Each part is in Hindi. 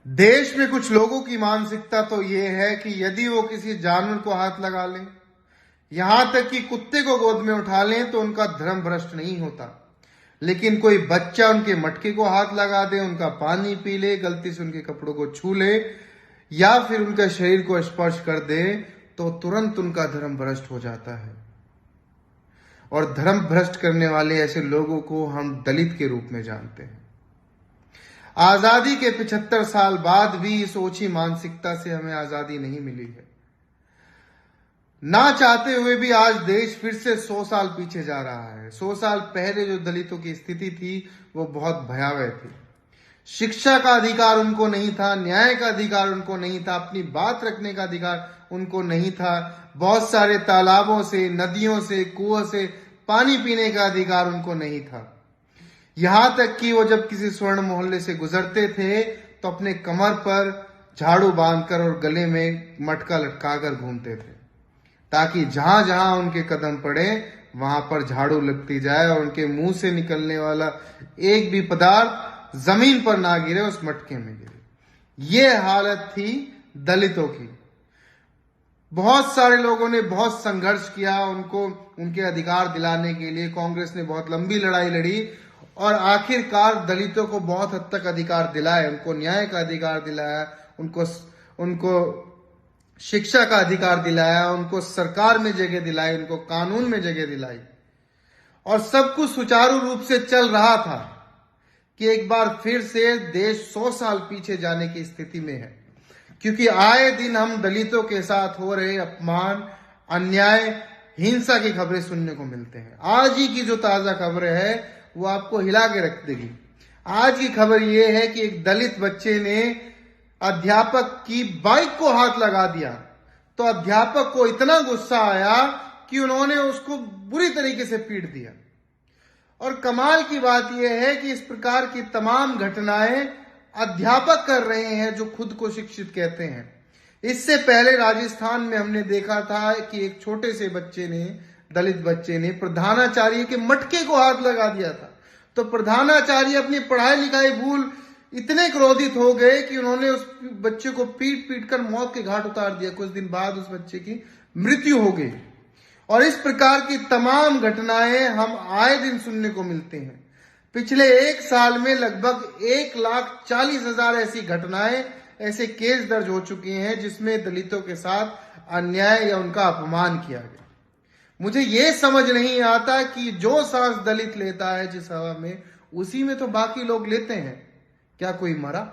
देश में कुछ लोगों की मानसिकता तो ये है कि यदि वो किसी जानवर को हाथ लगा लें, यहां तक कि कुत्ते को गोद में उठा लें, तो उनका धर्म भ्रष्ट नहीं होता। लेकिन कोई बच्चा उनके मटके को हाथ लगा दे, उनका पानी पी ले, गलती से उनके कपड़ों को छू ले या फिर उनके शरीर को स्पर्श कर दे, तो तुरंत उनका धर्म भ्रष्ट हो जाता है। और धर्म भ्रष्ट करने वाले ऐसे लोगों को हम दलित के रूप में जानते हैं। आजादी के 75 साल बाद भी इस ओछी मानसिकता से हमें आजादी नहीं मिली है। ना चाहते हुए भी आज देश फिर से 100 साल पीछे जा रहा है। 100 साल पहले जो दलितों की स्थिति थी वो बहुत भयावह थी। शिक्षा का अधिकार उनको नहीं था, न्याय का अधिकार उनको नहीं था, अपनी बात रखने का अधिकार उनको नहीं था। बहुत सारे तालाबों से, नदियों से, कुओं से पानी पीने का अधिकार उनको नहीं था। यहां तक कि वो जब किसी स्वर्ण मोहल्ले से गुजरते थे तो अपने कमर पर झाड़ू बांधकर और गले में मटका लटकाकर घूमते थे, ताकि जहां जहां उनके कदम पड़े वहां पर झाड़ू लगती जाए और उनके मुंह से निकलने वाला एक भी पदार्थ जमीन पर ना गिरे, उस मटके में गिरे। ये हालत थी दलितों की। बहुत सारे लोगों ने बहुत संघर्ष किया उनको उनके अधिकार दिलाने के लिए। कांग्रेस ने बहुत लंबी लड़ाई लड़ी और आखिरकार दलितों को बहुत हद तक अधिकार दिलाए, उनको न्याय का अधिकार दिलाया, उनको शिक्षा का अधिकार दिलाया, उनको सरकार में जगह दिलाई, उनको कानून में जगह दिलाई। और सब कुछ सुचारू रूप से चल रहा था कि एक बार फिर से देश 100 साल पीछे जाने की स्थिति में है। क्योंकि आए दिन हम दलितों के साथ हो रहे अपमान, अन्याय, हिंसा की खबरें सुनने को मिलते हैं। आज ही की जो ताजा खबर है वो आपको हिला के रख देगी। आज की खबर ये है कि एक दलित बच्चे ने अध्यापक की बाइक को हाथ लगा दिया, तो अध्यापक को इतना गुस्सा आया कि उन्होंने उसको बुरी तरीके से पीट दिया। और कमाल की बात यह है कि इस प्रकार की तमाम घटनाएं अध्यापक कर रहे हैं जो खुद को शिक्षित कहते हैं। इससे पहले राजस्थान में हमने देखा था कि एक छोटे से बच्चे ने, दलित बच्चे ने प्रधानाचार्य के मटके को हाथ लगा दिया था। तो प्रधानाचार्य अपनी पढ़ाई लिखाई भूल इतने क्रोधित हो गए कि उन्होंने उस बच्चे को पीट पीट कर मौत के घाट उतार दिया। कुछ दिन बाद उस बच्चे की मृत्यु हो गई। और इस प्रकार की तमाम घटनाएं हम आए दिन सुनने को मिलते हैं। पिछले एक साल में लगभग 1,40,000 ऐसी घटनाएं, ऐसे केस दर्ज हो चुके हैं जिसमें दलितों के साथ अन्याय या उनका अपमान किया गया। मुझे ये समझ नहीं आता कि जो सांस दलित लेता है जिस हवा में, उसी में तो बाकी लोग लेते हैं। क्या कोई मरा?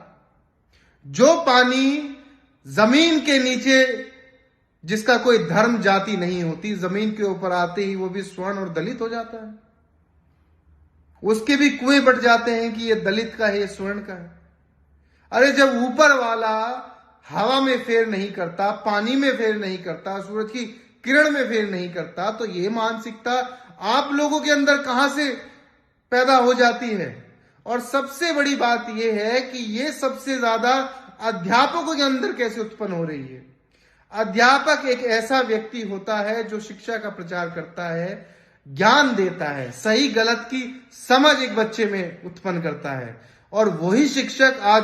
जो पानी जमीन के नीचे, जिसका कोई धर्म जाति नहीं होती, जमीन के ऊपर आते ही वो भी स्वर्ण और दलित हो जाता है। उसके भी कुएं बट जाते हैं कि ये दलित का है, ये स्वर्ण का है। अरे जब ऊपर वाला हवा में फेर नहीं करता, पानी में फेर नहीं करता, सूरज की किरण में फेर नहीं करता, तो ये मानसिकता आप लोगों के अंदर कहां से पैदा हो जाती है? और सबसे बड़ी बात यह है कि ये सबसे ज्यादा अध्यापकों के अंदर कैसे उत्पन्न हो रही है। अध्यापक एक ऐसा व्यक्ति होता है जो शिक्षा का प्रचार करता है, ज्ञान देता है, सही गलत की समझ एक बच्चे में उत्पन्न करता है। और वही शिक्षक आज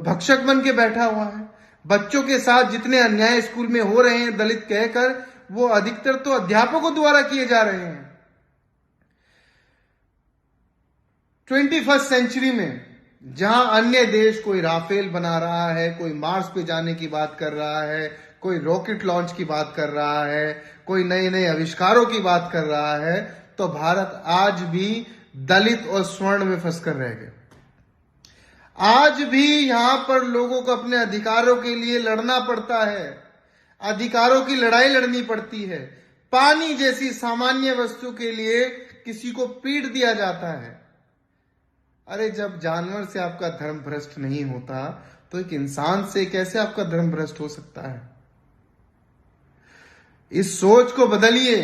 भक्षक बन के बैठा हुआ है। बच्चों के साथ जितने अन्याय स्कूल में हो रहे हैं दलित कहकर, वो अधिकतर तो अध्यापकों द्वारा किए जा रहे हैं। 21st सेंचुरी में जहां अन्य देश कोई राफेल बना रहा है, कोई मार्स पे जाने की बात कर रहा है, कोई रॉकेट लॉन्च की बात कर रहा है, कोई नए नए आविष्कारों की बात कर रहा है, तो भारत आज भी दलित और स्वर्ण में फंसकर रह गया। आज भी यहां पर लोगों को अपने अधिकारों के लिए लड़ना पड़ता है, अधिकारों की लड़ाई लड़नी पड़ती है। पानी जैसी सामान्य वस्तु के लिए किसी को पीट दिया जाता है। अरे जब जानवर से आपका धर्म भ्रष्ट नहीं होता, तो एक इंसान से कैसे आपका धर्म भ्रष्ट हो सकता है? इस सोच को बदलिए।